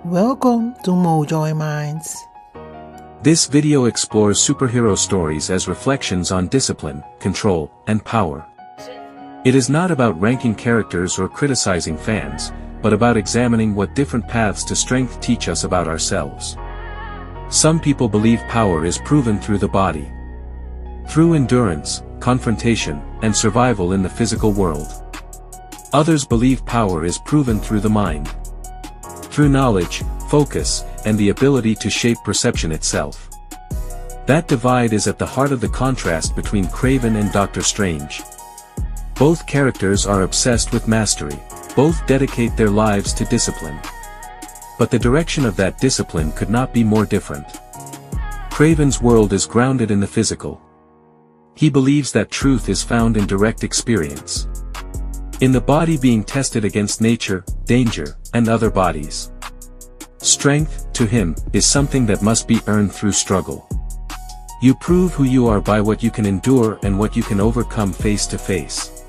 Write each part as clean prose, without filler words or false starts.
Welcome to Mojoyminds. This video explores superhero stories as reflections on discipline, control, and power. It is not about ranking characters or criticizing fans, but about examining what different paths to strength teach us about ourselves. Some people believe power is proven through the body. Through endurance, confrontation, and survival in the physical world. Others believe power is proven through the mind. Through knowledge, focus, and the ability to shape perception itself. That divide is at the heart of the contrast between Kraven and Doctor Strange. Both characters are obsessed with mastery, both dedicate their lives to discipline. But the direction of that discipline could not be more different. Kraven's world is grounded in the physical. He believes that truth is found in direct experience. In the body being tested against nature, danger, and other bodies. Strength, to him, is something that must be earned through struggle. You prove who you are by what you can endure and what you can overcome face to face.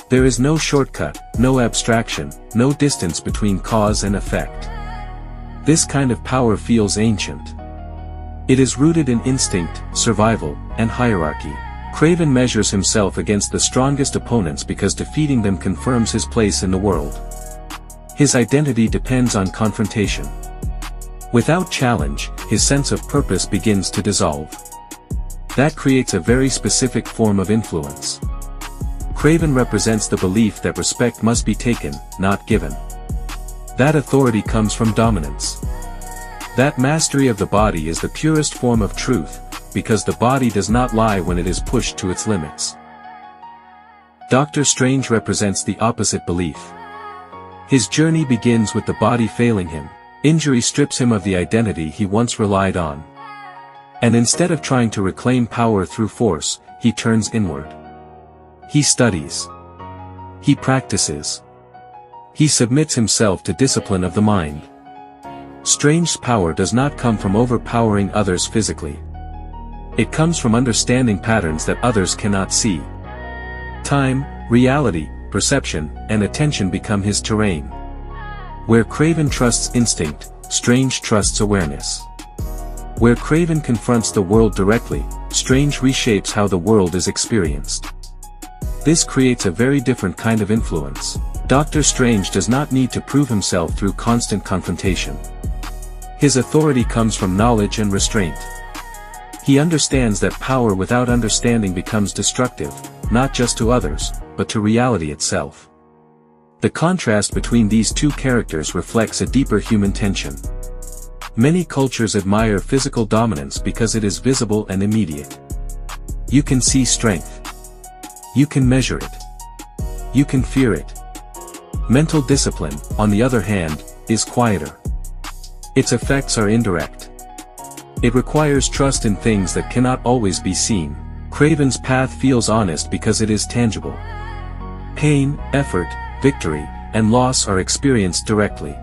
There is no shortcut, no abstraction, no distance between cause and effect. This kind of power feels ancient. It is rooted in instinct, survival, and hierarchy. Kraven measures himself against the strongest opponents because defeating them confirms his place in the world. His identity depends on confrontation. Without challenge, his sense of purpose begins to dissolve. That creates a very specific form of influence. Kraven represents the belief that respect must be taken, not given. That authority comes from dominance. That mastery of the body is the purest form of truth, because the body does not lie when it is pushed to its limits. Doctor Strange represents the opposite belief. His journey begins with the body failing him. Injury strips him of the identity he once relied on. And instead of trying to reclaim power through force, he turns inward. He studies. He practices. He submits himself to discipline of the mind. Strange's power does not come from overpowering others physically. It comes from understanding patterns that others cannot see. Time, reality, perception, and attention become his terrain. Where Kraven trusts instinct, Strange trusts awareness. Where Kraven confronts the world directly, Strange reshapes how the world is experienced. This creates a very different kind of influence. Doctor Strange does not need to prove himself through constant confrontation. His authority comes from knowledge and restraint. He understands that power without understanding becomes destructive, not just to others, but to reality itself. The contrast between these two characters reflects a deeper human tension. Many cultures admire physical dominance because it is visible and immediate. You can see strength. You can measure it. You can fear it. Mental discipline, on the other hand, is quieter. Its effects are indirect. It requires trust in things that cannot always be seen. Kraven's path feels honest because it is tangible. Pain, effort, victory, and loss are experienced directly.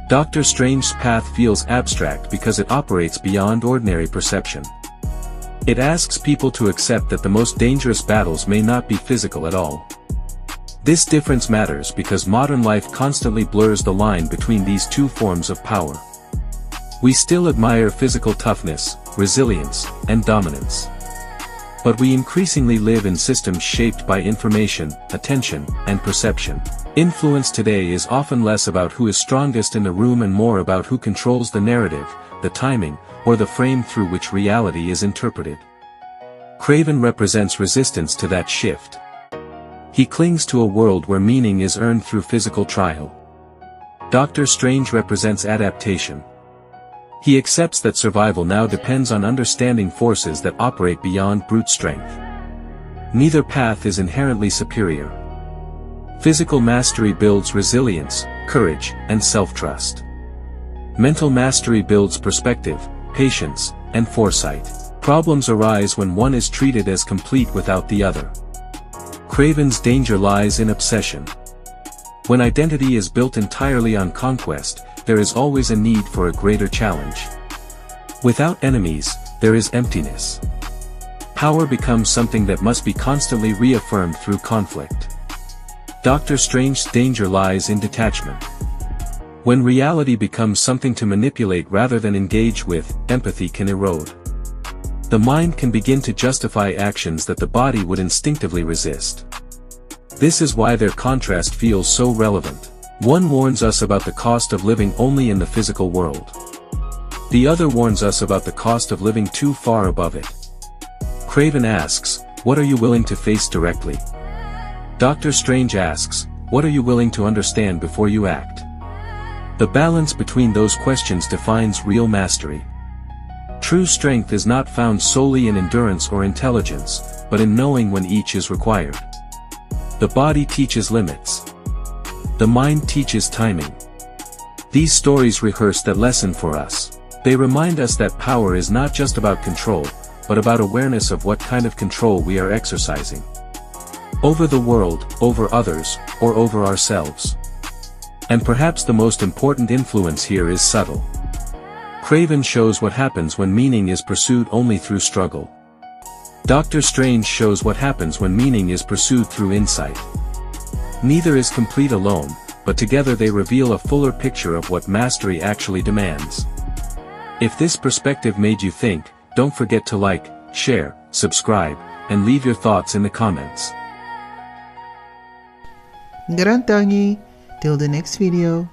Doctor Strange's path feels abstract because it operates beyond ordinary perception. It asks people to accept that the most dangerous battles may not be physical at all. This difference matters because modern life constantly blurs the line between these two forms of power. We still admire physical toughness, resilience, and dominance. But we increasingly live in systems shaped by information, attention, and perception. Influence today is often less about who is strongest in the room and more about who controls the narrative, the timing, or the frame through which reality is interpreted. Kraven represents resistance to that shift. He clings to a world where meaning is earned through physical trial. Doctor Strange represents adaptation. He accepts that survival now depends on understanding forces that operate beyond brute strength. Neither path is inherently superior. Physical mastery builds resilience, courage, and self-trust. Mental mastery builds perspective, patience, and foresight. Problems arise when one is treated as complete without the other. Kraven's danger lies in obsession. When identity is built entirely on conquest, there is always a need for a greater challenge. Without enemies, there is emptiness. Power becomes something that must be constantly reaffirmed through conflict. Doctor Strange's danger lies in detachment. When reality becomes something to manipulate rather than engage with, empathy can erode. The mind can begin to justify actions that the body would instinctively resist. This is why their contrast feels so relevant. One warns us about the cost of living only in the physical world. The other warns us about the cost of living too far above it. Kraven asks, what are you willing to face directly? Doctor Strange asks, what are you willing to understand before you act? The balance between those questions defines real mastery. True strength is not found solely in endurance or intelligence, but in knowing when each is required. The body teaches limits. The mind teaches timing. These stories rehearse that lesson for us. They remind us that power is not just about control, but about awareness of what kind of control we are exercising. Over the world, over others, or over ourselves. And perhaps the most important influence here is subtle. Kraven shows what happens when meaning is pursued only through struggle. Doctor Strange shows what happens when meaning is pursued through insight. Neither is complete alone, but together they reveal a fuller picture of what mastery actually demands. If this perspective made you think, don't forget to like, share, subscribe, and leave your thoughts in the comments. Garantangi. Till the next video.